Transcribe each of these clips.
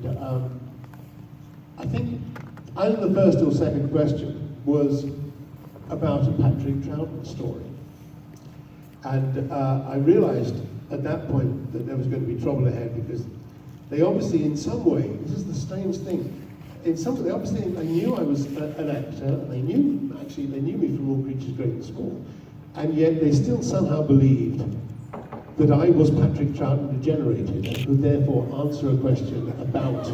And I think either the first or second question was about a Patrick Troughton story. And I realized at that point that there was going to be trouble ahead, because they obviously, in some way, this is the strange thing, in some way, obviously, they knew I was an actor, and they knew me from All Creatures Great and Small, and yet they still somehow believed that I was Patrick Troughton degenerated and could therefore answer a question about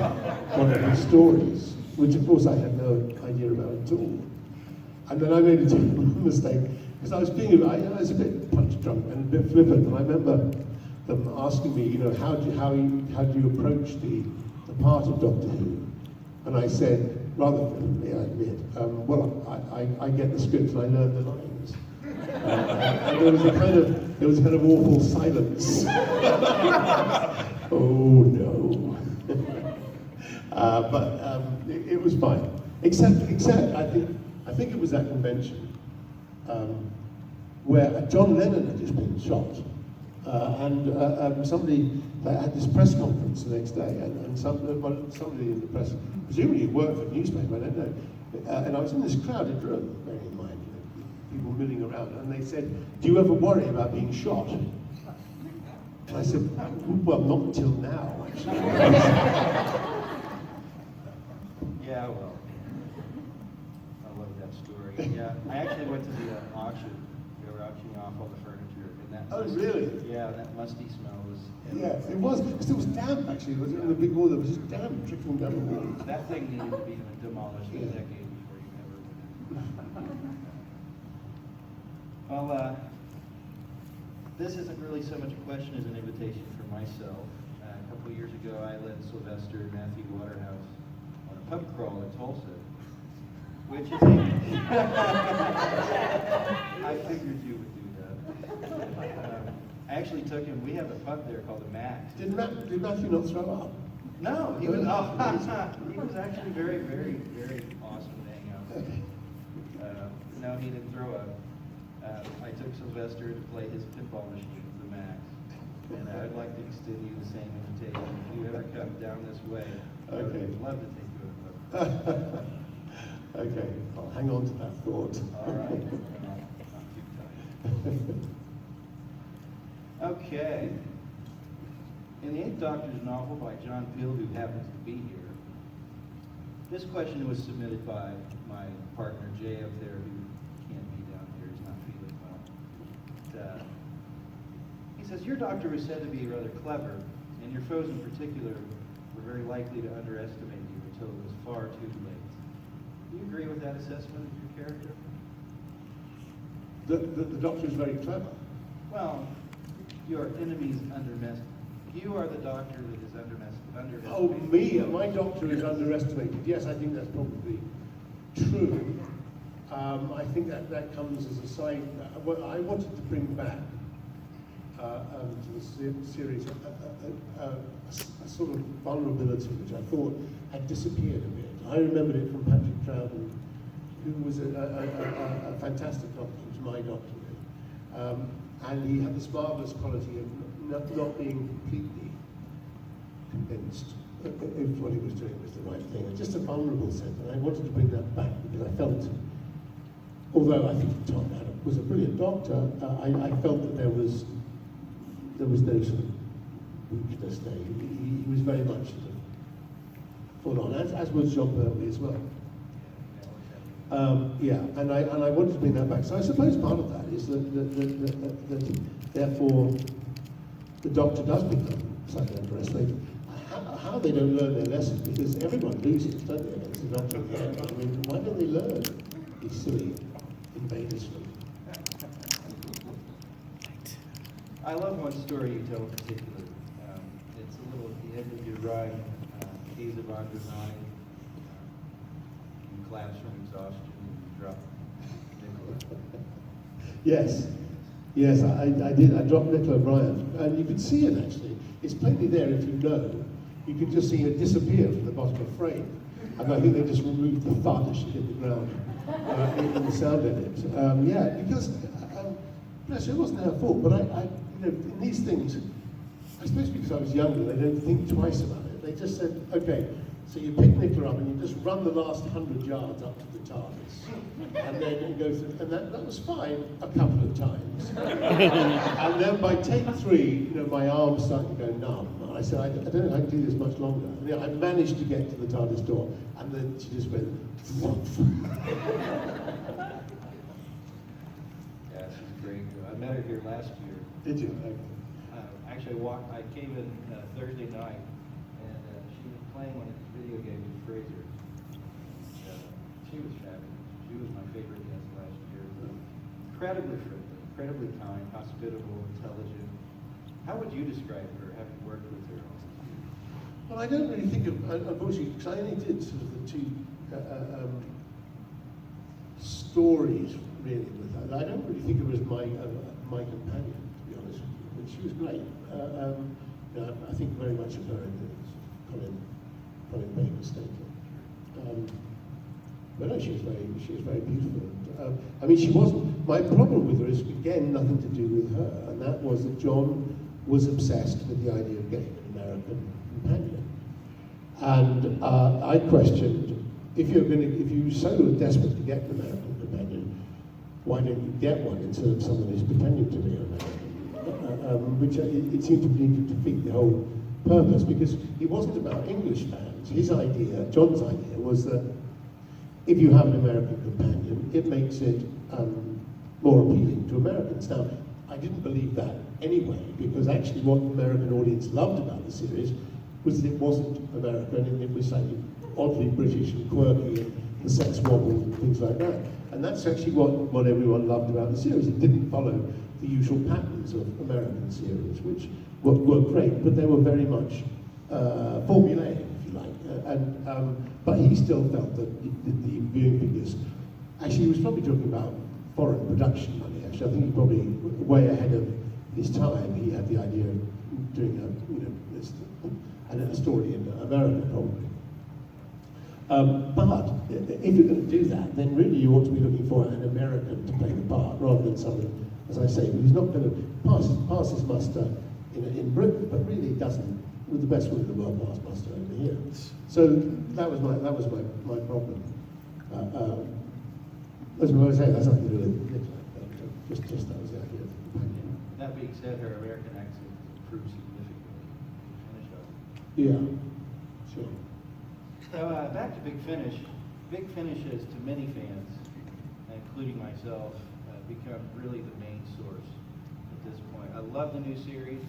one of his stories, which of course I had no idea about at all. And then I made a terrible mistake, because I was a bit punch drunk and a bit flippant, and I remember them asking me, you know, how do you approach the part of Doctor Who? And I said, rather flippantly, I admit, I get the script and I learn the lines. And there was a kind of awful silence. Oh no. But it was fine. Except I think it was that convention where John Lennon had just been shot. And somebody had this press conference the next day, and somebody in the press, presumably it worked for the newspaper, I don't know, and I was in this crowded room, bearing in mind, you know, people milling around, and they said, "Do you ever worry about being shot?" And I said, "Well, not until now, actually." Yeah, well, I love that story. Yeah, I actually went to the auction. They were auctioning off all the furniture. Oh, really? Yeah, that musty smell was... Yeah, it was. Because it was damp, actually. It was in the big wall. There was just damp trickling down the wall. That thing needed to be demolished a decade before you ever went in. Well, this isn't really so much a question as an invitation for myself. A couple of years ago, I led Sylvester and Matthew Waterhouse on a pub crawl in Tulsa, which is I figured you would do that. I actually took him, we have a pub there called the Max. Did Matthew not throw up? No, he was he was actually very, very, very awesome to hang out with. No, he didn't throw up. I took Sylvester to play his pinball machine at the Max. And I'd like to extend you the same invitation. If you ever come down this way, I would love to take you to a pub. Okay, I'll hang on to that thought. All right. Not too tight. Okay. In the Eighth Doctor's novel by John Peel, who happens to be here, this question was submitted by my partner Jay up there, who can't be down here, he's not feeling well. He says, your doctor was said to be rather clever, and your foes in particular were very likely to underestimate you until it was far too late. Do you agree with that assessment of your character? The doctor is very clever. Well, your enemies underestimate. You are the doctor that is underestimated. Oh, me? My doctor is underestimated. Yes, I think that's probably true. I think that comes as a sign. Well, I wanted to bring back to the series a sort of vulnerability which I thought had disappeared a bit. I remembered it from Patrick Troughton, who was a fantastic doctor. He was my doctor. And he had this marvelous quality of not being completely convinced if what he was doing was the right thing. Just a vulnerable sense, and I wanted to bring that back because I felt, although I think Tom Adam was a brilliant doctor, I felt that there was no sort of weakness there. He was very much sort of full on, as was John Pertwee as well. Yeah, and I wanted to bring that back. So I suppose part of that is that therefore the doctor does become slightly underestimated. How they don't learn their lesson, because everyone loses, don't they, against the doctor at the end. I mean, why don't they learn these silly invaders from? I love one story you tell in particular. It's a little at the end of your ride, Days of Andre Nine. You collapse from exhaustion and you drop Nicola. Yes, I did. I dropped Nicola O'Brien, and you could see it actually. It's plainly there if you know. You can just see her disappear from the bottom of the frame. And I think they just removed the thud as she hit the ground in the sound edit. Yeah, because bless her, it wasn't her fault. But I in these things, I suppose because I was younger, they don't think twice about it. They just said, okay, so you pick Nicola up and you just run the last 100 yards up to the TARDIS. And then you go through, and that was fine a couple of times. And then by take 3, my arms started to go numb. And I said, I don't know how to do this much longer. And I managed to get to the TARDIS door, and then she just went, Yeah, she's great. I met her here last year. Did you? Actually, I came in Thursday night, and she was playing one of these video games with Fraser. She was fabulous. She was my favorite guest last year. Incredibly friendly, incredibly kind, hospitable, intelligent. How would you describe her, having worked with her all these years? Well, I don't really think of, unfortunately, because I only did sort of the 2 stories really with her. I don't really think of her as my companion, to be honest with you. But she was great. I think very much of her in Colin Baker's statement. But no, she was very beautiful. And, she wasn't. My problem with her is again nothing to do with her, and that was that John was obsessed with the idea of getting an American companion. And I questioned, if you're so desperate to get an American companion, why don't you get one instead of someone who's pretending to be American? Which it seemed to me to defeat the whole purpose, because it wasn't about English fans. His idea, John's idea, was that if you have an American companion, it makes it more appealing to Americans. Now, I didn't believe that anyway, because actually what the American audience loved about the series was that it wasn't American, and it was slightly oddly British and quirky, and the sex wobble and things like that. And that's actually what everyone loved about the series. It didn't follow the usual patterns of American series, which were great, but they were very much formulaic, if you like. But he still felt that the viewing figures, actually he was probably talking about foreign production money, actually. I think he probably, way ahead of his time, he had the idea of doing a story in America, probably. But if you're going to do that, then really you ought to be looking for an American to play the part, rather than someone, as I say, who's not going to pass his muster in Britain, but really doesn't, with the best will in the world, pass muster over here. So that was my problem. As I say, that's nothing to do with it. Just that was the idea of the companion. That being said, her American accent improved significantly. Finish up. Yeah, sure. So back to Big Finish. Big Finish has, to many fans, including myself, become really the main source at this point. I love the new series.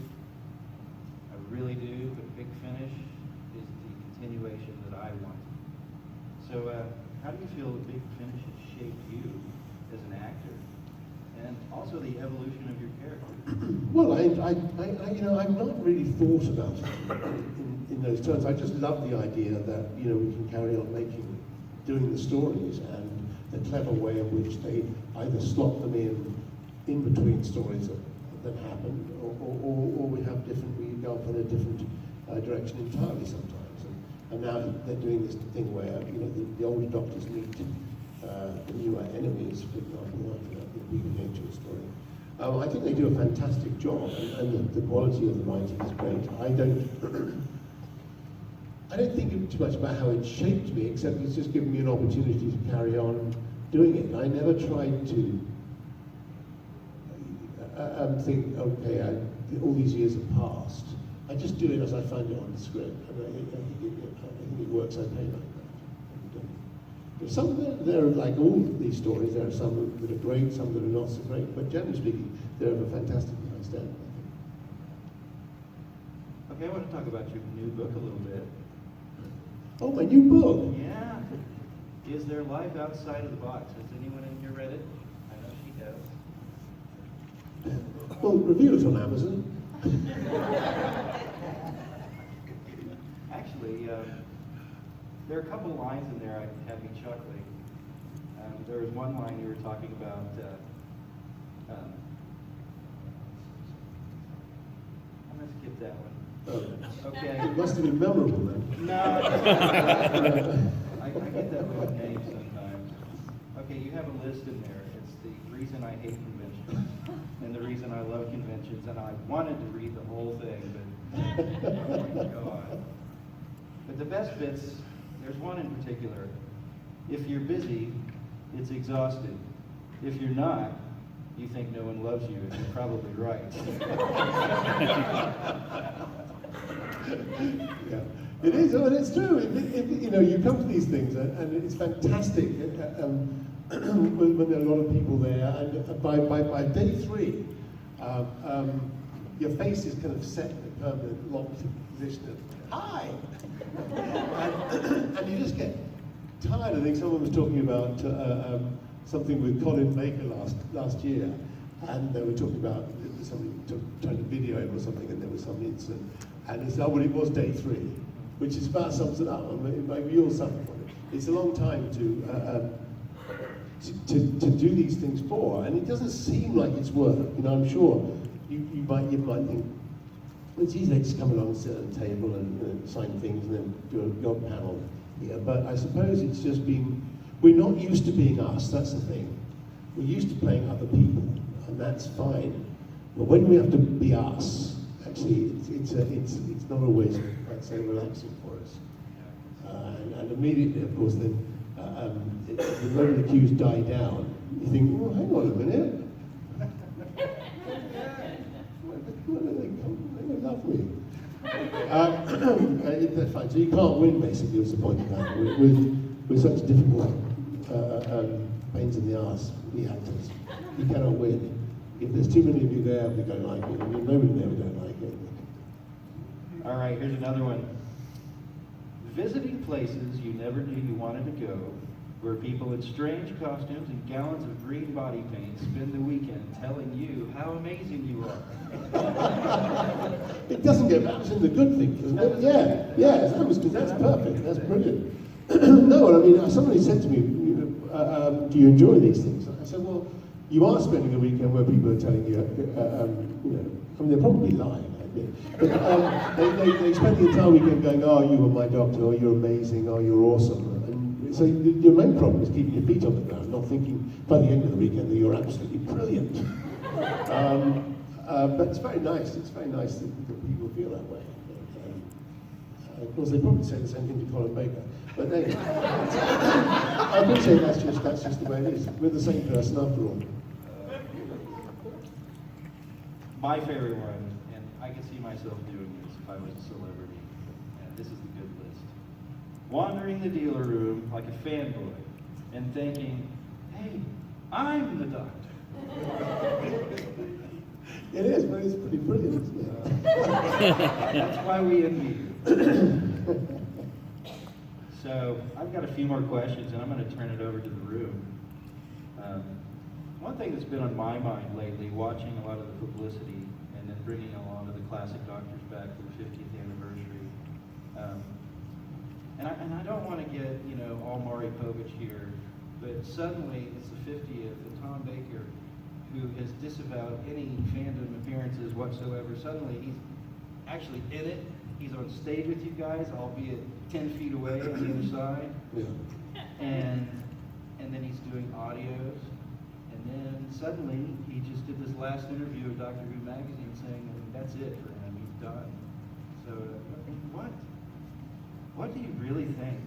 I really do, but Big Finish is the continuation that I want. So how do you feel that Big Finish has shaped you as an actor, and also the evolution of your character? Well, I've not really thought about it in those terms. I just love the idea that we can carry on doing the stories, and the clever way in which they either slot them in between stories that happened, or we go off in a different direction entirely sometimes. And now they're doing this thing where the older doctors meet the newer enemies, for example, after the Vegan Nature story. I think they do a fantastic job, and the quality of the writing is great. I don't think too much about how it shaped me, except it's just given me an opportunity to carry on doing it. I never tried to think, okay, all these years have passed. I just do it as I find it on the script, and I think it works okay like that. And, some there are, like all these stories, there are some that are great, some that are not so great, but generally speaking, they're of a fantastic high standard, I think. Okay, I want to talk about your new book a little bit. Oh, my new book? Yeah. Is There Life Outside of the Box? Has anyone in here read it? I know she has. Well, review it on Amazon. Actually, there are a couple lines in there that have me chuckling. There was one line you were talking about. I'm going to skip that one. Oh. Okay. It must have been memorable then. No, I get that with names sometimes. Okay, you have a list in there. It's the reason I hate conventions and the reason I love conventions, and I wanted to read the whole thing, but oh my God. But the best bits, there's one in particular. If you're busy, it's exhausting. If you're not, you think no one loves you, and you're probably right. Yeah, it is, and it's true. You know, you come to these things, and it's fantastic when there are a lot of people there. And by day 3, your face is kind of set in a permanent locked position of hi, and you just get tired. I think someone was talking about something with Colin Baker last year, and they were talking about somebody trying to video him or something, and there was some incident, and he said, oh, well, it was day 3, which is about sums it up. I mean, maybe you'll suffer from it. It's a long time to do these things for, and it doesn't seem like it's work. You know, I'm sure you might think, well, it's easy to just come along and sit at a table and sign things and then do your panel here. But I suppose it's just we're not used to being us, that's the thing. We're used to playing other people, and that's fine. But when we have to be us, actually, it's not always, I'd say, relaxing for us. And immediately, of course, then, the moment the cues die down, you think, well, hang on a minute. They love me. That's fine. So you can't win, basically, was the point of that. We're such difficult pains in the arse, the actors. You cannot win. If there's too many of you there, we don't like it. If there's nobody there, we don't like it. All right, here's another one. Visiting places you never knew you wanted to go, where people in strange costumes and gallons of green body paint spend the weekend telling you how amazing you are. It doesn't get back to the good thing, doesn't it? Yeah, that's perfect, that's brilliant. No, I mean, somebody said to me, do you enjoy these things? I said, well, you are spending a weekend where people are telling you, I mean, they're probably lying, I admit. But they spend the entire weekend going, oh, you were my doctor, or you're amazing, or you're awesome. And so your main problem is keeping your feet on the ground, not thinking by the end of the weekend that you're absolutely brilliant. But it's very nice. It's very nice that people feel that way. Of course, they probably say the same thing to Colin Baker. But anyway, I would say that's just the way it is. We're the same person after all. My favorite one, and I could see myself doing this if I was a celebrity, and this is the good list. Wandering the dealer room like a fanboy and thinking, hey, I'm the doctor. It is, but it's pretty brilliant, isn't it? That's why we envy you. So, I've got a few more questions, and I'm going to turn it over to the room. One thing that's been on my mind lately, watching a lot of the publicity, and then bringing a lot of the classic doctors back for the 50th anniversary. And I don't want to get, all Maury Povich here, but suddenly it's the 50th, and Tom Baker, who has disavowed any fandom appearances whatsoever, suddenly he's actually in it. He's on stage with you guys, albeit 10 feet away on the other side. Yeah. And then he's doing audios. And then suddenly he just did this last interview of Doctor Who magazine saying that's it for him, he's done. So what do you really think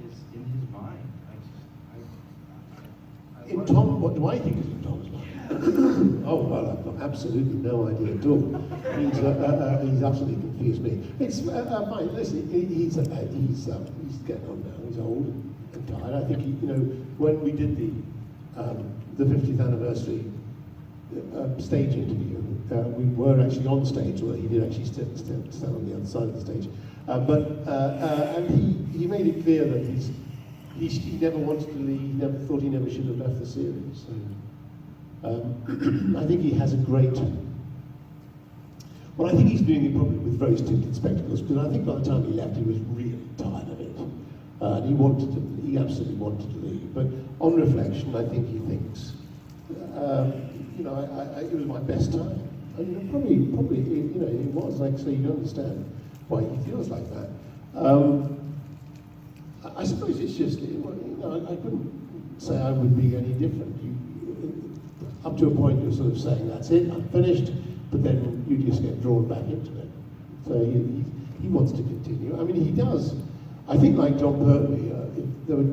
is in his mind? What do I think is in Tom's mind? Oh, well, I've got absolutely no idea at all. He's absolutely confused me. It's fine. Listen, he's getting on now. He's old and tired. I think when we did the 50th anniversary stage interview, we were actually on stage. Well, he did actually stand on the other side of the stage. And he made it clear that he never wanted to leave. He never thought he never should have left the series. I think he has a great. Well, I think he's doing it probably with very stupid spectacles, because I think by the time he left, he was really tired of it. And he absolutely wanted to leave. But on reflection, I think he thinks, it was my best time. And probably, it was. Like, so you understand why he feels like that. I suppose it's just, I couldn't say I would be any different. Up to a point, you're sort of saying, that's it, I'm finished, but then you just get drawn back into it. So he wants to continue. I mean, he does. I think like John Pertwee, if there were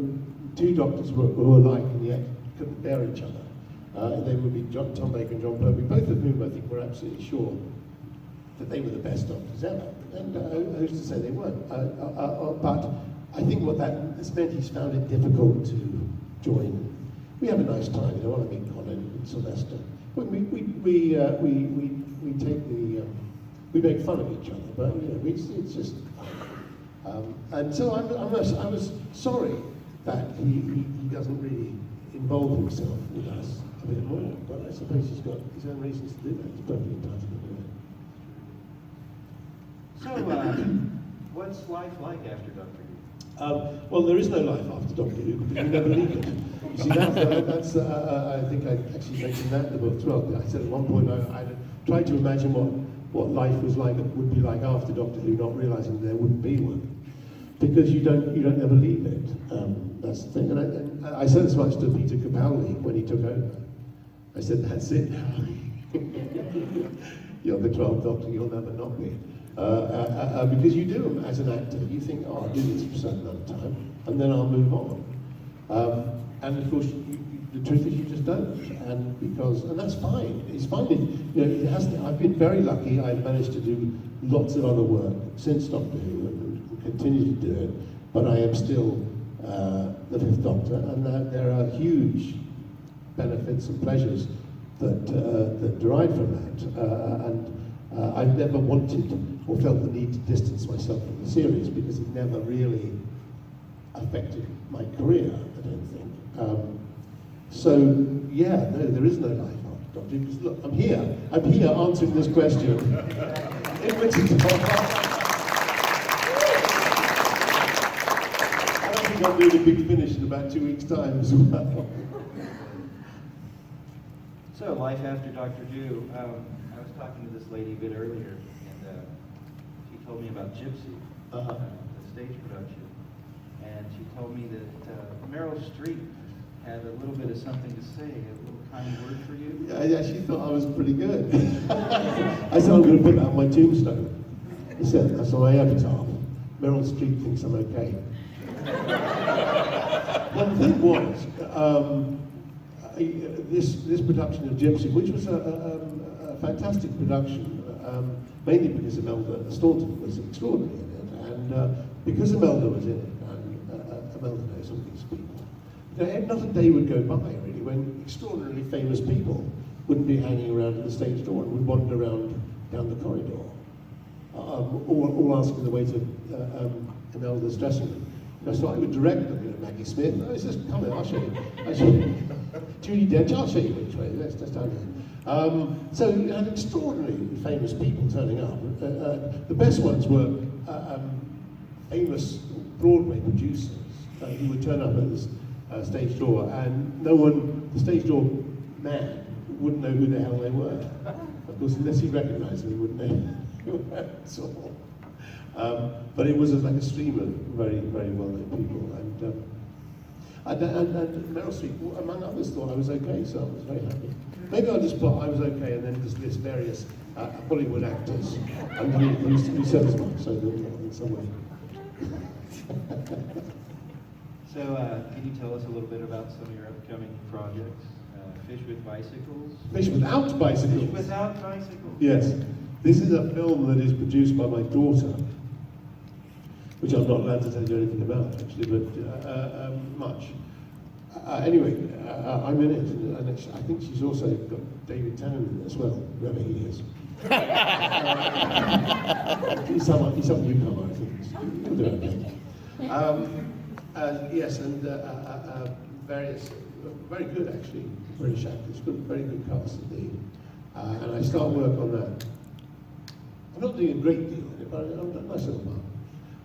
two doctors who were alike and yet couldn't bear each other, they would be Tom Baker and John Pertwee, both of whom I think were absolutely sure that they were the best doctors ever. And who's to say they weren't? But I think what that's meant, he's found it difficult to join. We have a nice time, you know, I mean, Colin and Sylvester. We take the, we make fun of each other, but you know, it's just fun. And so I was sorry that he doesn't really involve himself with us a bit more, but I suppose he's got his own reasons to do that. He's perfectly entitled to do it. So, what's life like after Dr. Who? Well, there is no life after Doctor Who because we never leave it. You see, that's I think I actually mentioned that in the book as well. I said at one point I tried to imagine what life was like, would be like after Doctor Who, not realising there wouldn't be one, because you don't ever leave it. That's the thing. And I said as much to Peter Capaldi when he took over. I said, "That's it now. You're the 12th Doctor. You'll never not be." Because you do them as an actor. You think, "Oh, I'll do this for a certain amount of time, and then I'll move on." And of course, the truth is, you just don't. And that's fine. It's fine. It has to, I've been very lucky. I've managed to do lots of other work since Doctor Who, and will continue to do it. But I am still the Fifth Doctor, and there are huge benefits and pleasures that derive from that. I've never wanted or felt the need to distance myself from the series because it never really affected my career, I don't think. So, yeah, no, there is no life after Doctor Who, because look, I'm here answering this question in Wichita. I think I'm doing a big finish in about 2 weeks' time as well. So, life after Doctor Who. I was talking to this lady a bit earlier, and she told me about Gypsy, the stage production. And she told me that Meryl Streep had a little bit of something to say, a little kind word for you. Yeah, she thought I was pretty good. I said, I'm going to put that on my tombstone. He said, that's on my epitaph. Meryl Streep thinks I'm okay. Well, the thing was, this production of Gypsy, which was a fantastic production, mainly because Imelda Staunton was extraordinary in it, and because Imelda was in it, and Imelda knows all these people, not a day would go by, really, when extraordinarily famous people wouldn't be hanging around at the stage door and would wander around down the corridor, all asking the way to Imelda's dressing room. So I would direct them, Maggie Smith, it's just, come in, I'll show you. Judy Dench, I'll show you which way, let's just down here. So you had extraordinarily famous people turning up. The best ones were famous Broadway producers who would turn up at this stage door, and the stage door man wouldn't know who the hell they were. Of course, unless he recognised them, he wouldn't know who they were at all. But it was like a stream of very, very well-known people. And Meryl Streep, among others, thought I was okay, so I was very happy. Maybe I'll just put I was okay and then just list various Hollywood actors and who said as much, so in some way. So, can you tell us a little bit about some of your upcoming projects? Fish with Bicycles? Fish Without Bicycles. Fish Without Bicycles. Yes. This is a film that is produced by my daughter, which I'm not allowed to tell you anything about, actually, but much. Anyway, I'm in it, and I think she's also got David Tennant in it as well, whoever he is. he's some newcomer, I think. He'll do okay. Yes, and various, very good actually, British actors, very good cast indeed. And I start work on that. I'm not doing a great deal in it, but I've done myself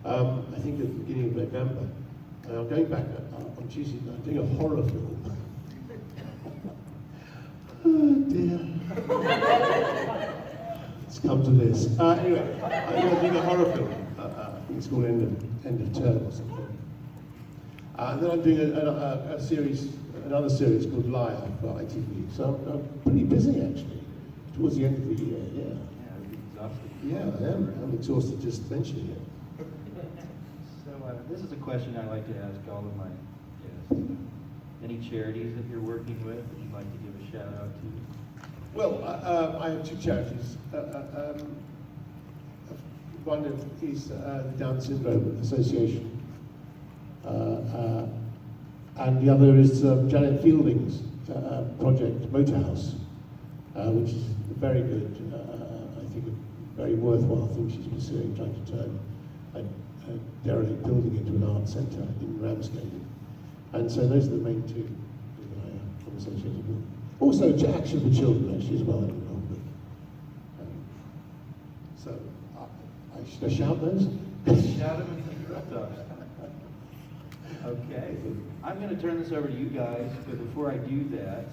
up. I think at the beginning of November. And I'm going back on Tuesday night, I'm doing a horror film. Oh dear. It's come to this. Anyway, I'm doing a horror film. I think it's called End of Term or something. And then I'm doing another series called Liar for ITV. So I'm pretty busy actually, towards the end of the year, yeah. Yeah, it'd be exhausting. Yeah, I am. I'm exhausted just mentioning it. So this is a question I like to ask all of my guests. Any charities that you're working with that you'd like to give a shout out to? Well, I have two charities. One is the Down Syndrome Association, and the other is Janet Fielding's project, Motorhouse, which is very good. I think a very worthwhile thing she's pursuing, trying to turn a derelict building into an art centre in Ramsgate. And so those are the main two that I am associated with. Also, Action for Children, actually, as well, I'm involved with. So, should I shout those? Shout them and interrupt us. Okay. I'm going to turn this over to you guys, but before I do that,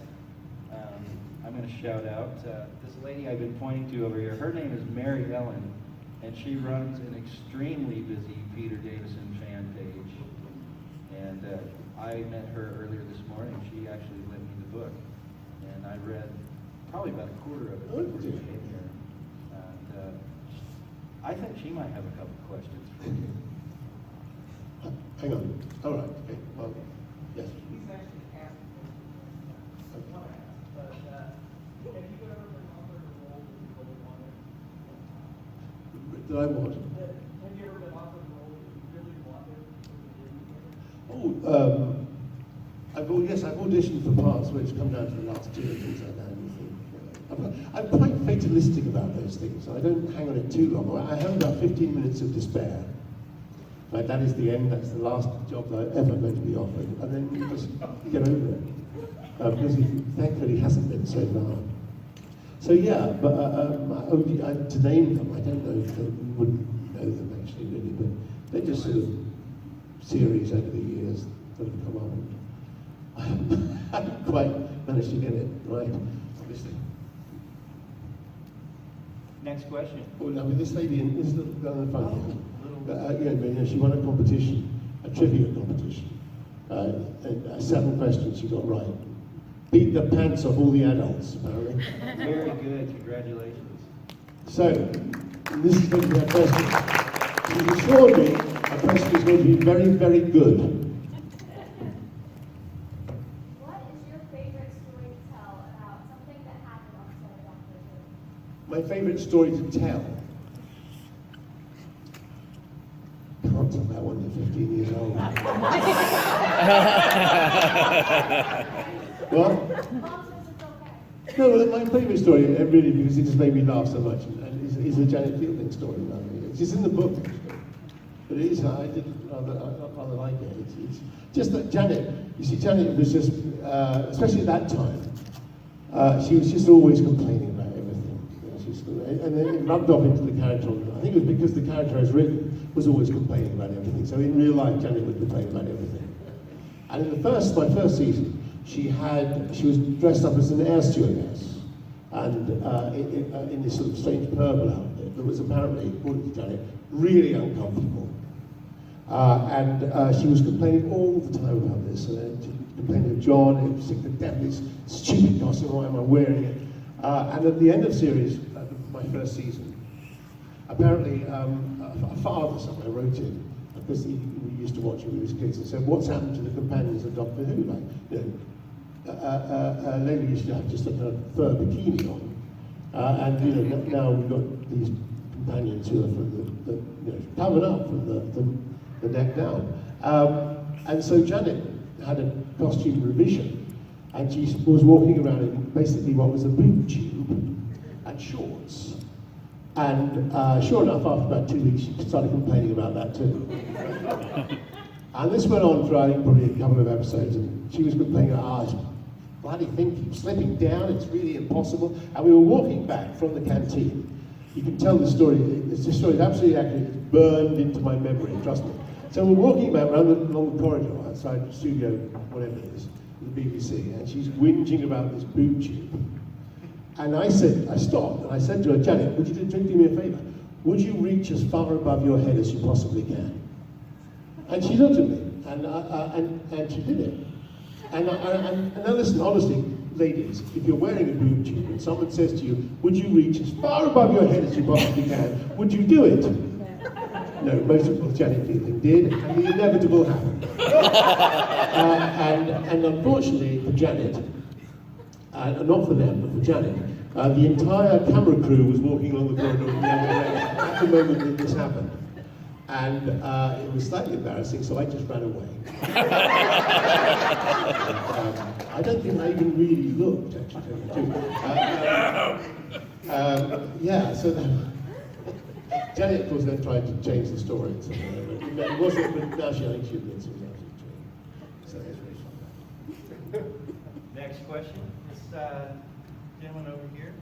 I'm going to shout out this lady I've been pointing to over here. Her name is Mary Ellen, and she runs an extremely busy Peter Davison fan page. And I met her earlier this morning. She actually lent me the book, and I read probably about a quarter of it before she came here. And I think she might have a couple questions for you. Hang on. All right. Okay. Well, yes. He's actually asked for one ask, but have you ever been offered a role that you really wanted? Did I what? Have you ever been offered a role that you really wanted but you didn't get? Yes, I've auditioned for parts which come down to the last year and things like that. I'm quite fatalistic about those things. I don't hang on it too long. I have about 15 minutes of despair. Like, that is the end, that's the last job that I'm ever going to be offered. And then you just get over it. Because thankfully hasn't been so far. So yeah, but to name them, I don't know if you wouldn't know them actually really, but they're just sort of series over the years that have come on. I haven't quite managed to get it right, obviously. Next question. Well, I mean, this lady in this little girl in the front here, she won a competition, a trivia competition. 7 questions she got right. Beat the pants off all the adults, apparently. Very good. Congratulations. So, this is going to be her question. She assured me her question is going to be very, very good. What is your favorite story to tell about something that happened on set of Doctor Who? My favourite story to tell. Can't tell that one, you're 15 years old. What? Mom says it's okay. No, well, my favourite story, really, because it just made me laugh so much, and is the Janet Fielding story. It's just in the book, actually. But it is, I did rather like it. It's just that Janet, you see, Janet was just, especially at that time, she was just always complaining about everything. And then it rubbed off into the character. I think it was because the character as written was always complaining about everything. So in real life, Janet would complain about everything. And in my first season, she was dressed up as an air stewardess, and in this sort of strange purple outfit that was apparently, according to Janet, really uncomfortable. And she was complaining all the time about this. She complaining of John, it was sick to death, this stupid costume, why am I wearing it? And at the end of series, my first season, apparently a father somewhere wrote in, because we used to watch it when we were kids, and said, what's happened to the companions of Doctor Who? Like, Lady used to have just a kind of fur bikini on, and now we've got these companions who are covered up from the neck down. And so Janet had a costume revision, and she was walking around in basically what was a boob tube and shorts. And sure enough, after about 2 weeks, she started complaining about that too. And this went on for, I think, probably a couple of episodes, and she was complaining, this bloody thing keeps slipping down, it's really impossible. And we were walking back from the canteen. You can tell the story, the story is absolutely accurate, it's burned into my memory, trust me. So we're walking back along the corridor outside the studio, whatever it is, the BBC, and she's whinging about this boob tube. And I stopped, and I said to her, Janet, would you do me a favour? Would you reach as far above your head as you possibly can? And she looked at me, and she did it. And now listen, honestly, ladies, if you're wearing a boob tube and someone says to you, would you reach as far above your head as you possibly can, would you do it? No, most of Janet Fielding did, and the inevitable happened. And unfortunately for Janet, not for them, but for Janet, the entire camera crew was walking along the corridor in the other direction at the moment that this happened. And it was slightly embarrassing, so I just ran away. I don't think I even really looked, actually, to tell you the truth. Yeah, so then, Janet, of course, then tried to change the story. So, it wasn't, but now I think she admits it was actually true. So that's really fun. Next question, this gentleman over here.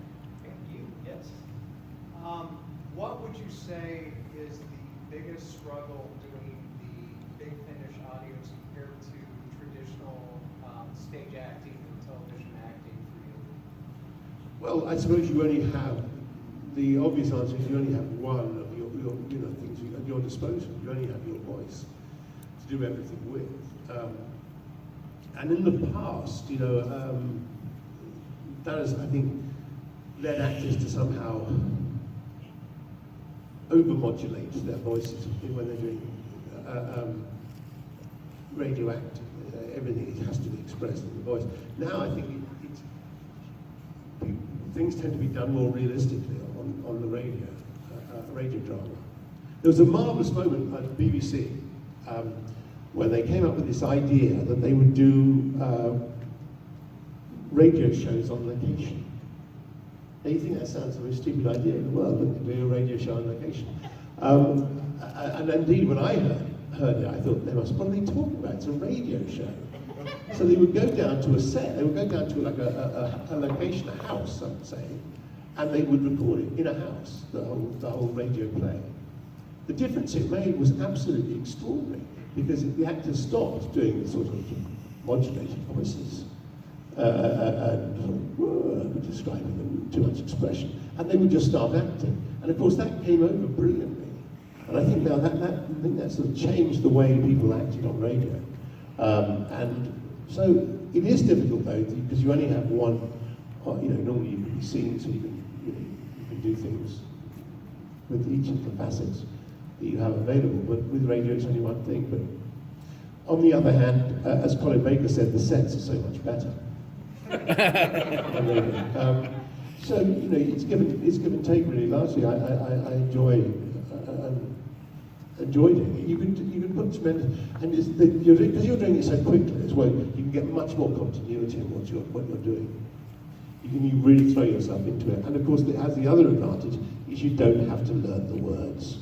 Thank you, yes. What would you say is the biggest struggle doing the Big Finish audios compared to traditional stage acting and television acting for you? Well, I suppose you only have, the obvious answer is you only have one of your things at your disposal. You only have your voice to do everything with. And in the past, that has, I think, led actors to somehow overmodulate their voices when they're doing radio acting. Everything has to be expressed in the voice. Now I think things tend to be done more realistically on the radio drama. There was a marvellous moment at the BBC where they came up with this idea that they would do radio shows on location. Now you think that sounds like a stupid idea in the world, wouldn't it, do a radio show on location? And indeed, when I heard it, I thought, what are they talking about? It's a radio show. So they would go down to a set, they would go down to like a location, a house, I would say, and they would record it in a house, the whole radio play. The difference it made was absolutely extraordinary, because the actors stopped doing the sort of modulated voices and describing them with too much expression, and they would just start acting. And of course that came over brilliantly. And I think now that sort of changed the way people acted on radio. And so it is difficult though, because you only have one, normally you can be seen, so you can do things with each of the facets that you have available, but with radio it's only one thing. But on the other hand, as Colin Baker said, the sets are so much better. So it's give and take really. Largely, I enjoyed it. You can put tremendous, and because you're doing it so quickly as well, you can get much more continuity in what you're doing. You really throw yourself into it, and of course it has the other advantage is you don't have to learn the words.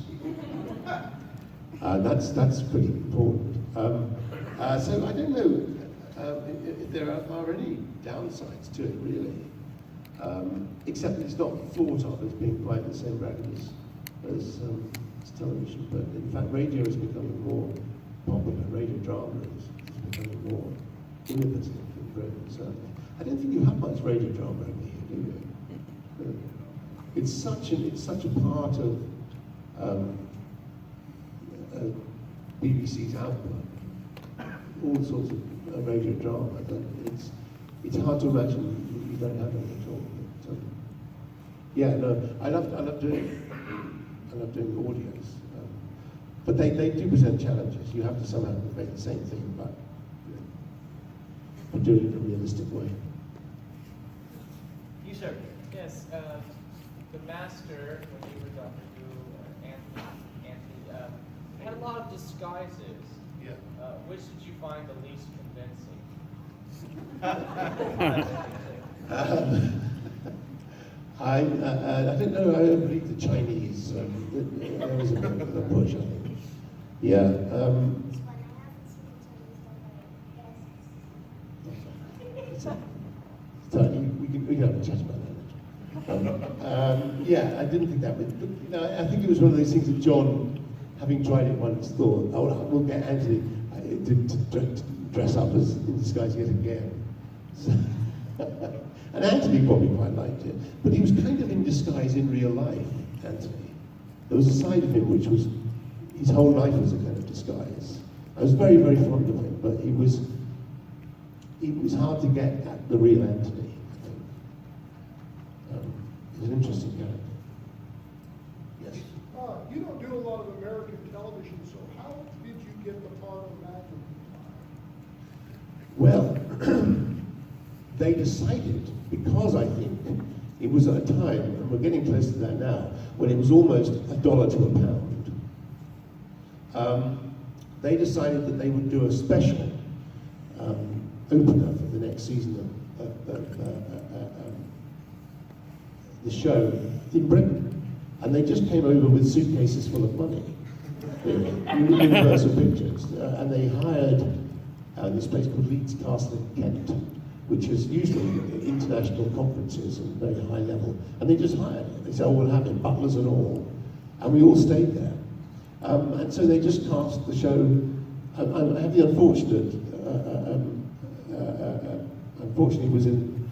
That's pretty important. So I don't know if there are any downsides to it really, except that it's not thought of as being quite the same bracket as television. But in fact, radio is becoming more popular. Radio drama is becoming more innovative and brilliant. So I don't think you have much radio drama over here, do you? It's such a part of BBC's output. All sorts of radio drama. It's hard to imagine you don't have any at all. But, yeah, no, I love doing it. I love doing audios. But they do present challenges. You have to somehow make the same thing, but do it in a realistic way. You, sir. Yes, the master, when you were Dr. Who, Anthony, had a lot of disguises. Yeah. Which did you find the least convincing? I don't know. I believe the Chinese. That was a bit of a push, I think. Yeah. So we can have a chat about that. Yeah, I didn't think that was. But, I think it was one of those things that John, having tried it once, thought, "Oh, we'll get Anthony to dress up as in disguise yet again." So, and Anthony probably quite liked it, but he was kind of in disguise in real life. Anthony, there was a side of him which was his whole life was a kind of disguise. I was very, very fond of him, but he it was hard to get at the real Anthony, I think. He's an interesting character. Yes? You don't do a lot of American television, so how did you get the part of Magnum? Well, they decided, because I think it was at a time, and we're getting close to that now, when it was almost $1 to a pound. They decided that they would do a special opener for the next season of the show in Britain. And they just came over with suitcases full of money, really, Universal Pictures. And they hired this place called Leeds Castle in Kent, which is usually international conferences and very high level. And they just hired it. They said, oh, we'll have it, butlers and all. And we all stayed there. And so they just cast the show. I have the unfortunate, unfortunately was in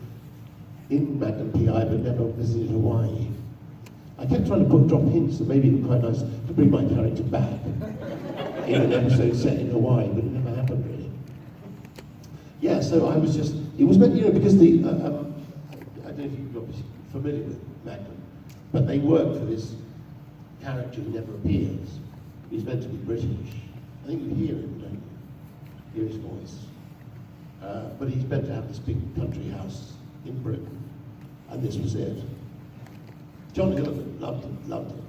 Magnum PI, but never visited Hawaii. I kept trying to drop hints that maybe it would be quite nice to bring my character back in an episode set in Hawaii, but it never happened really. Yeah, so I was just, it was meant, because the, I don't know if you're familiar with Magnum, but they work for this character who never appears. He's meant to be British. I think you hear him, don't you? Hear his voice. But he's meant to have this big country house in Britain, and this was it. John Hillerman loved it.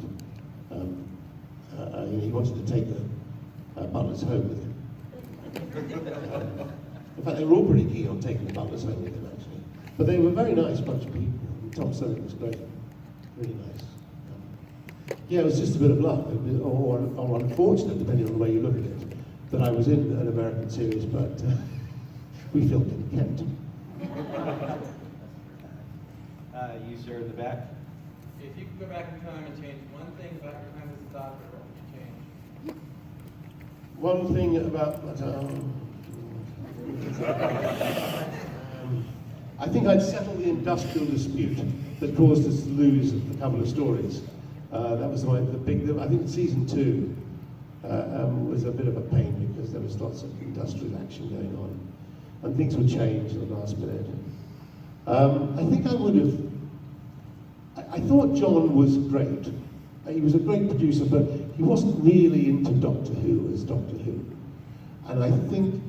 He wanted to take the butlers home with him. In fact, they were all pretty keen on taking the butlers home with him, actually. But they were a very nice bunch of people. Tom Selleck was great, really nice. Yeah, it was just a bit of luck, or unfortunate, depending on the way you look at it, that I was in an American series, but we filmed in Kent. You, sir, in the back. If you could go back in time and change one thing about your time as a doctor, what would you change? One thing about I think I'd settle the industrial dispute that caused us to lose a couple of stories. That was the big. I think season 2 was a bit of a pain because there was lots of industrial action going on, and things would change at the last minute. I think I would have. I thought John was great. He was a great producer, but he wasn't really into Doctor Who as Doctor Who. And I think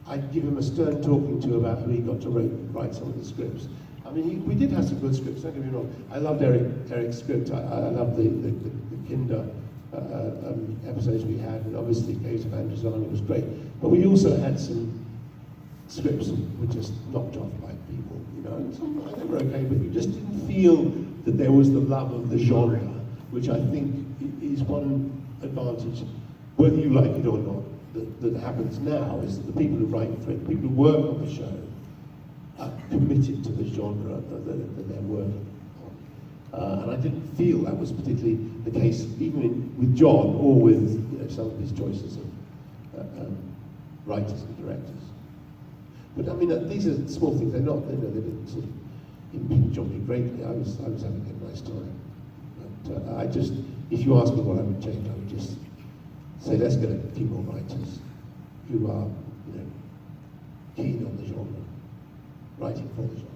I'd give him a stern talking to about who he got to write some of the scripts. I mean, we did have some good scripts, don't get me wrong. I loved Eric's script. I loved the Kinder episodes we had, and obviously Gate of Androzani was great. But we also had some scripts that were just knocked off by people, and some they were okay, but you just didn't feel that there was the love of the genre, which I think is one advantage, whether you like it or not, that happens now, is that the people who write for it, the people who work on the show, are committed to the genre that they're working on. And I didn't feel that was particularly the case, even with John, or with some of his choices of writers and directors. But I mean, these are small things. They're not. They didn't sort of impinge on me greatly. I was having a nice time. But I just, if you ask me what I would change, I would just say, let's get a few more writers who are, keen on the genre, writing for the genre.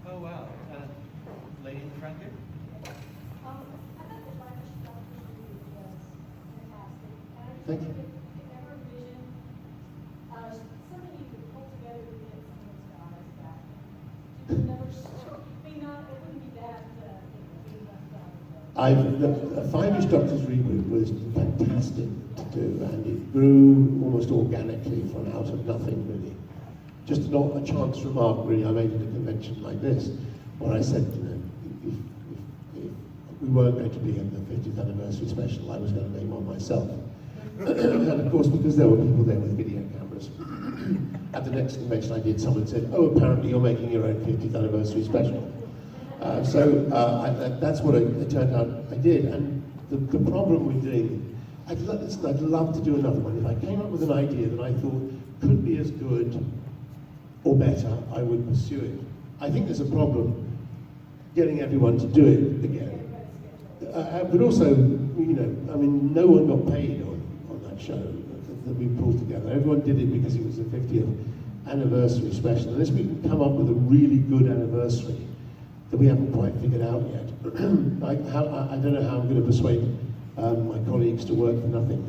Oh, wow. Lady in the front here? I thought the Irish Doctor's movie was fantastic. And I Thank just you. if ever envision something you could pull together to get some of those guys back. You could never, it wouldn't be that being left out. The Five-ish Doctors reboot was fantastic to do, and it grew almost organically from out of nothing, really. Just not a chance remark, really. I made it a convention like this, where I said, if we weren't going to be in the 50th anniversary special, I was going to make one myself. And of course, because there were people there with video cameras, at the next convention I did, someone said, oh, apparently you're making your own 50th anniversary special. That's what it turned out I did. And the problem with doing, I'd love to do another one. If I came up with an idea that I thought could be as good or better, I would pursue it. I think there's a problem getting everyone to do it again. But also, no one got paid on that show. that we pulled together. Everyone did it because it was the 50th anniversary special. Unless we can come up with a really good anniversary that we haven't quite figured out yet, I don't know how I'm going to persuade my colleagues to work for nothing.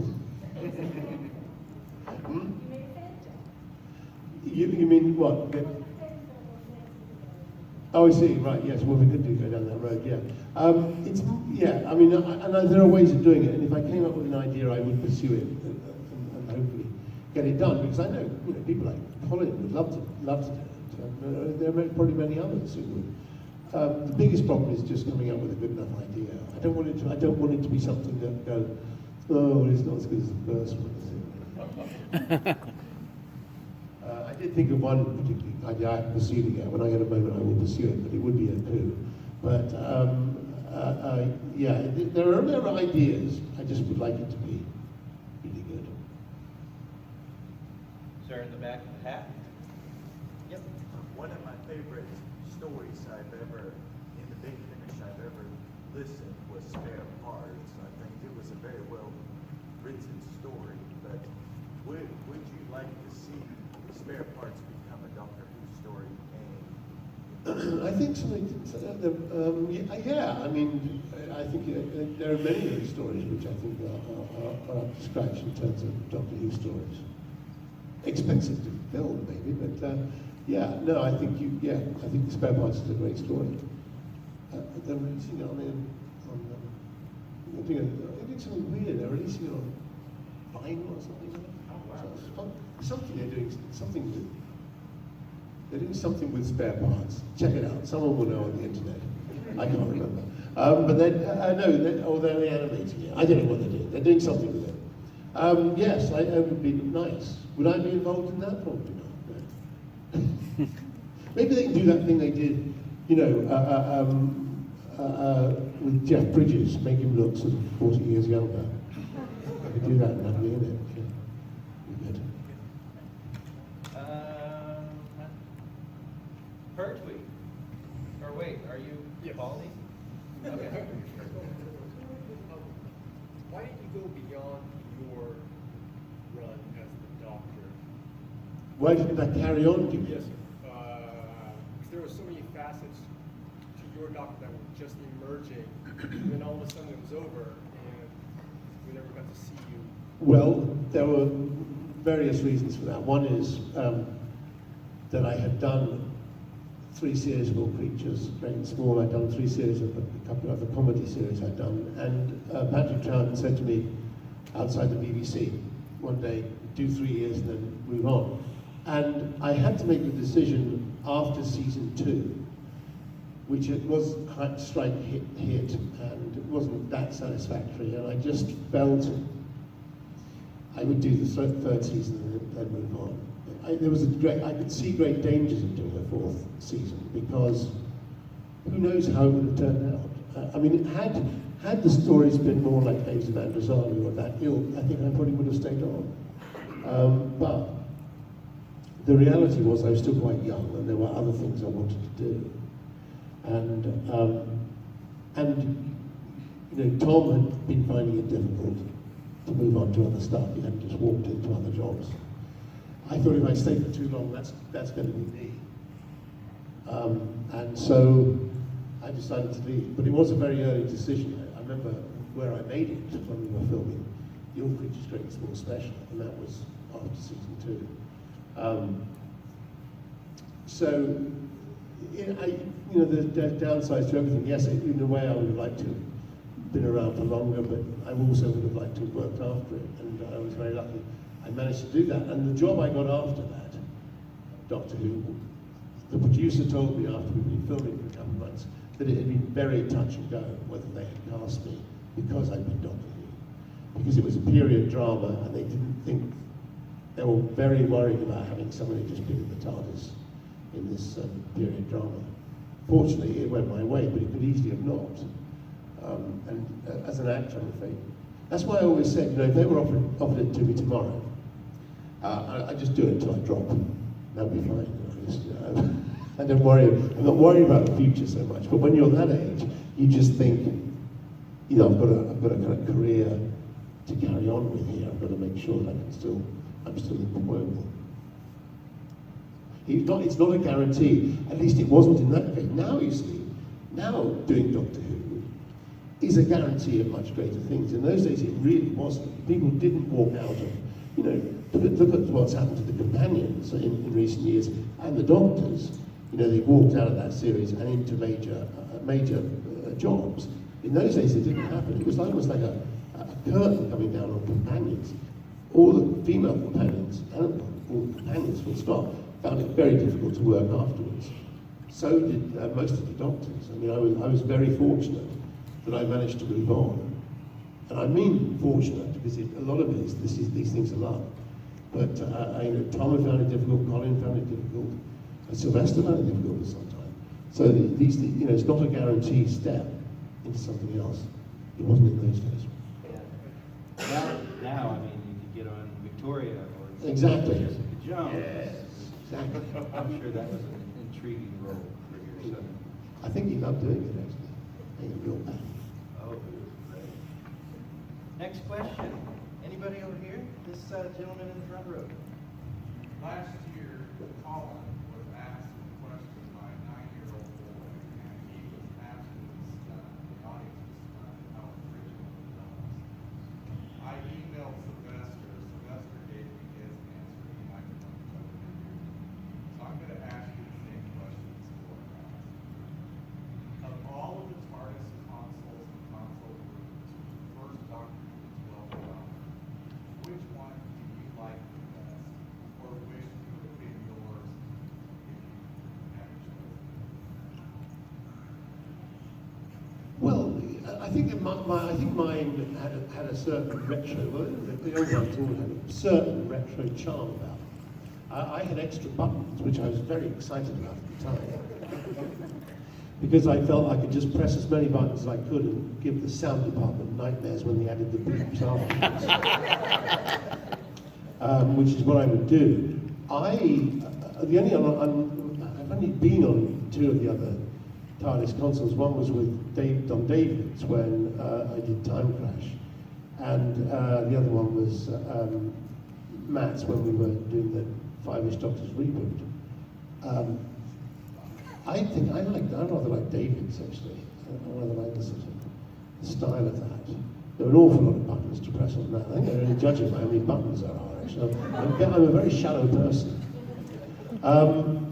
You mean what? Oh, I see. Right. Yes. Well, we could do go down that road. Yeah. I mean, and there are ways of doing it. And if I came up with an idea, I would pursue it and hopefully get it done. Because I know, people like Colin would love to do it. There are probably many others who would. The biggest problem is just coming up with a good enough idea. I don't want it to be something that goes, oh, it's not as good as the first one, is it? I did think of one particular idea I haven't pursued it yet. When I get a moment, I will pursue it, but it would be a coup. But there are ideas. I just would like it to be really good. Sir, in the back of the hat. Yep. One of my favorite stories I've ever, in the Big Finish I've ever listened was Spare Parts. I think it was a very well written story, but would you like to see Spare Parts become a Doctor Who story? I think something. I mean, I think there are many of those stories which I think are up to scratch in terms of Doctor Who stories. Expensive to film, maybe, but I think Spare Parts is a great story. They're releasing it they're doing something weird. They're releasing it on vinyl or something. Something they're doing something with. They're doing something with Spare Parts. Check it out. Someone will know on the internet. I can't remember. But they're animating it. I don't know what they're doing. They're doing something with it. Yes, it would be nice. Would I be involved in that? Probably not. No. Maybe they can do that thing they did, with Jeff Bridges, make him look sort of 40 years younger. I could do that and have me in it. Pertwee. Or wait, are you Baldy? Okay. Why didn't you go beyond your run as the Doctor? Why didn't I carry on? Yes, sir. Because there were so many facets to your Doctor that were just emerging, and then all of a sudden it was over, and we never got to see you. Well, there were various reasons for that. One is that I had done 3 series of All Creatures, great and small. I'd done 3 series of a couple of other comedy series I'd done. And Patrick Troughton said to me outside the BBC one day, do 3 years and then move on. And I had to make the decision after season 2, which it was strike hit, and it wasn't that satisfactory. And I just felt I would do the third season and then move on. I could see great dangers of doing a 4th season because who knows how it would have turned out. I mean, had the stories been more like Days of Androzani or that ilk, I think I probably would have stayed on. But the reality was I was still quite young and there were other things I wanted to do. And Tom had been finding it difficult to move on to other stuff. He hadn't just walked into other jobs. I thought if I stayed for too long, that's going to be me. And so I decided to leave. But it was a very early decision. I remember where I made it when we were filming the All Creatures Great and Small special, and that was after season 2. The downsides to everything. Yes, in a way, I would have liked to have been around for longer, but I also would have liked to have worked after it, and I was very lucky. I managed to do that, and the job I got after that, Doctor Who, the producer told me after we'd been filming for a couple of months that it had been very touch and go whether they had cast me because I'd been Doctor Who. Because it was a period drama, and they didn't think, they were very worried about having somebody just been in the TARDIS in this period drama. Fortunately, it went my way, but it could easily have not. And as an actor, I'm afraid. That's why I always said, if they were offered it to me tomorrow, I'd just do it until I drop. That'd be fine. I don't worry. I'm not worried about the future so much. But when you're that age, you just think, I've got a kind of career to carry on with here. I've got to make sure that I'm still employable. It's not a guarantee, at least it wasn't in that case. Now you see, now doing Doctor Who is a guarantee of much greater things. In those days it really wasn't. People didn't walk out of, look at what's happened to the companions in recent years, and the Doctors. They walked out of that series and into major jobs. In those days it didn't happen. It was almost like a curtain coming down on companions. All the female companions, and all the companions full stop, found it very difficult to work afterwards. So did most of the Doctors. I mean, I was very fortunate that I managed to move on. And I mean fortunate because a lot of it is these things are luck. But Tom found it difficult, Colin found it difficult, and Sylvester found it difficult sometimes. So it's not a guaranteed step into something else. It wasn't in those days. Yeah. Now, I mean, you could get on Victoria or Exactly. Jessica Jones. Yes, exactly. I'm sure that was an intriguing role for your son. I think he loved doing it actually. I think he real bad. Oh, great. Next question. Anybody over here? This gentleman in the front row. Last year, Colin was asked a question by a 9-year-old boy, and he was absolutely stunned. The audience was stunned how original it was. I emailed Sylvester. Sylvester gave me his answer. He might have known each other for years. So I'm going to ask you the same questions for us. Of all of the TARDIS consoles and console rooms, first Doctor Who was well done. Which one do you like the best, or wish would have been yours if you had chosen? Well, I think mine had a certain retro. Well, the old ones all had a certain retro charm about them. I had extra buttons, which I was very excited about at the time, because I felt I could just press as many buttons as I could and give the sound department nightmares when they added the beeps afterwards, which is what I would do. I've only been on 2 of the other TARDIS consoles. One was with Don David's when I did Time Crash, and the other one was Matt's when we were doing the 5-ish Doctors reboot. I rather like David's actually. I rather like the sort of style of that. There are an awful lot of buttons to press on that. I think they're only judging by how many buttons there are actually. I'm a very shallow person.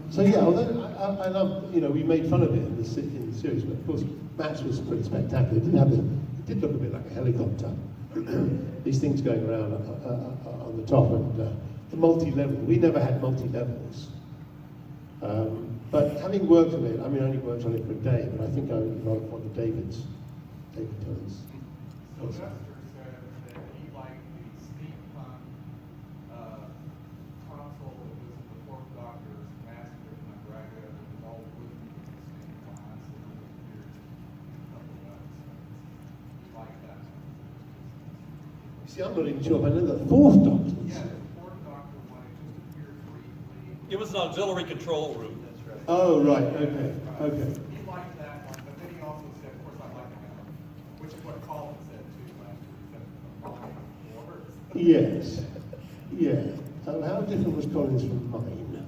So yeah, although I love, we made fun of it in the series, but of course Matt's was pretty spectacular. It did look a bit like a helicopter. These things going around on the top, and the multi-level. We never had multi-levels. But having worked on it, I only worked on it for a day, but I think I rather fond of David Tennant's. Sylvester said that he liked the steampunk console that was in the 4th Doctor's Master of Nagraga that was all wooden steampunk console that appeared in a couple of episodes. He liked that one. See, I'm not even sure if I know the 4th Doctor. Yeah, the 4th Doctor one, it just appeared briefly. It was an auxiliary control room. That's right. Oh, right, okay. He liked that one, but then he also said, of course, I like that one, which is what Colin said too last year. He said, mine yours. Yes. Yeah. How different was Colin's from mine?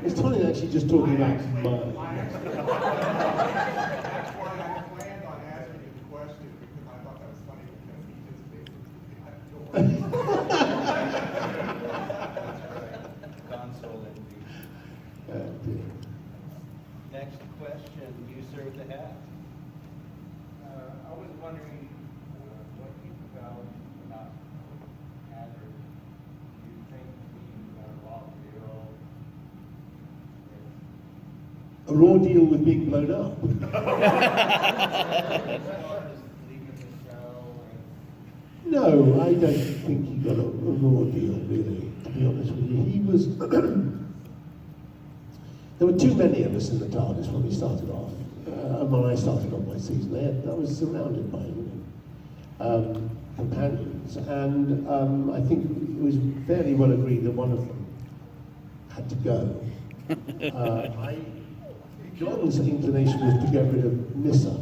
Was Colin actually just talking about mine? That's why I planned on asking you the question, because I thought that was funny, because he just basically got yours. Console envy. Dear. Next question. Do you serve the hat? I was wondering what you felt about Hazard. Do you think we lost the A raw deal with being blown up. No, I don't think he got a raw deal, really, to be honest with you. He was... There were too many of us in the TARDIS when we started off. And when I started off my season, I was surrounded by companions. And I think it was fairly well agreed that one of them had to go. John's inclination was to get rid of Nissa.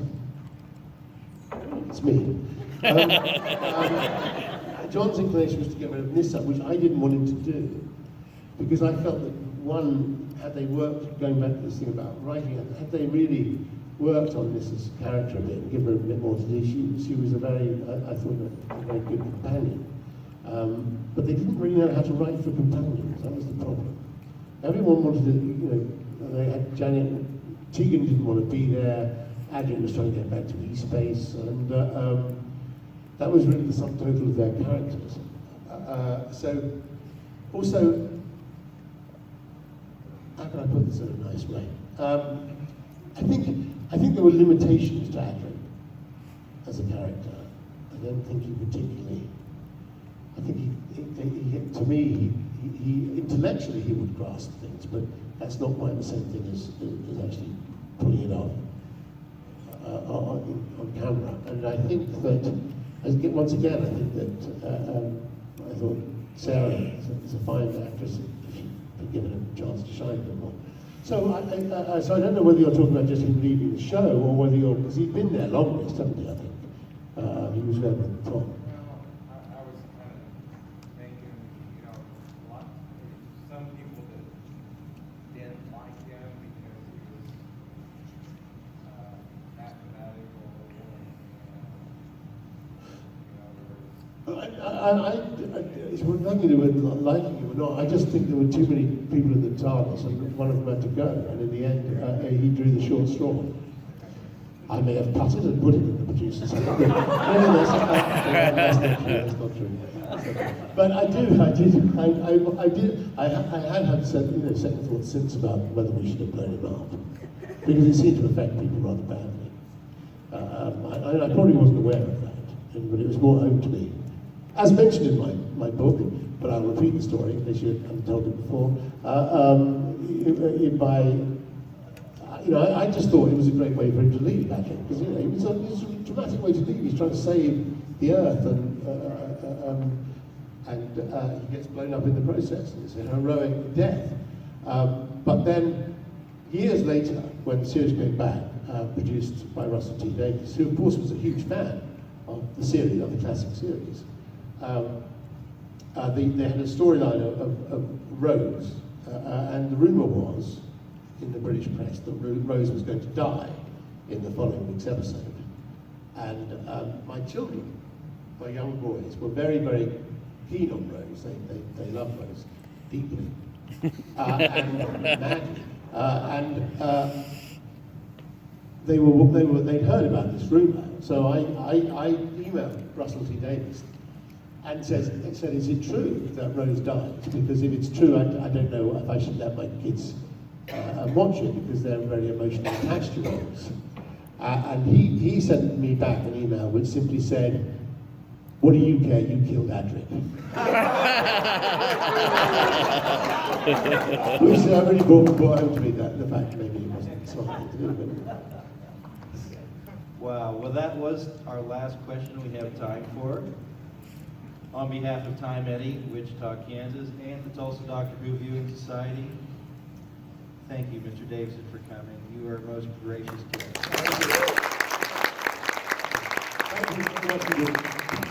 It's me. John's inclination was to get rid of Nissa, which I didn't want him to do, because I felt that one, had they worked, going back to this thing about writing, had they really worked on Nissa's character a bit and given her a bit more to do, she was a very, I thought, a very good companion. But they didn't really know how to write for companions. That was the problem. Everyone wanted to, they had Janet, Tegan didn't want to be there, Adrian was trying to get back to E-Space, and that was really the sum total of their characters. So, also, how can I put this in a nice way? I think there were limitations to Adrian as a character. I don't think he particularly. I think he to me, he intellectually he would grasp things, but that's not quite the same thing as actually putting it on camera. And I think that, once again, I think that I thought Sarah is a fine actress if she could given a chance to shine a bit more. So I don't know whether you're talking about just him leaving the show or whether because he'd been there longest, hasn't he? I think he was there at the top. I was kind of thinking, some people that didn't like him because he was mathematical, It's nothing to do with liking him or not. I just think there were too many people in the TARDIS, and one of them had to go. And in the end, he drew the short straw. I may have cut it and put it in the producer's hand. No, that's not true. But I had had second thoughts since about whether we should have blown him up, because it seemed to affect people rather badly. I probably wasn't aware of that, but it was more home to me. As mentioned in my book, but I'll repeat the story in case you haven't told it before. I just thought it was a great way for him to leave, Patrick, because it was a dramatic way to leave. He's trying to save the Earth, and he gets blown up in the process. It's a heroic death. But then, years later, when the series came back, produced by Russell T Davies, who of course was a huge fan of the series, of the classic series, they had a storyline of Rose, and the rumour was, in the British press, that Rose was going to die in the following week's episode. And my children, my young boys, were very, very keen on Rose. They love Rose deeply, and madly. They'd heard about this rumour, so I emailed Russell T Davies and said, is it true that Rose died? Because if it's true, I don't know if I should let my kids watch it, because they're very emotionally attached to Rose. And he sent me back an email which simply said, what do you care, you killed Adric. Which really brought home to me that the fact maybe it wasn't the smart thing to do. But... Wow, well that was our last question we have time for. On behalf of Time Eddy, Wichita, Kansas, and the Tulsa Doctor Who Viewing Society, thank you, Mr. Davison, for coming. You are a most gracious guest. Thank you.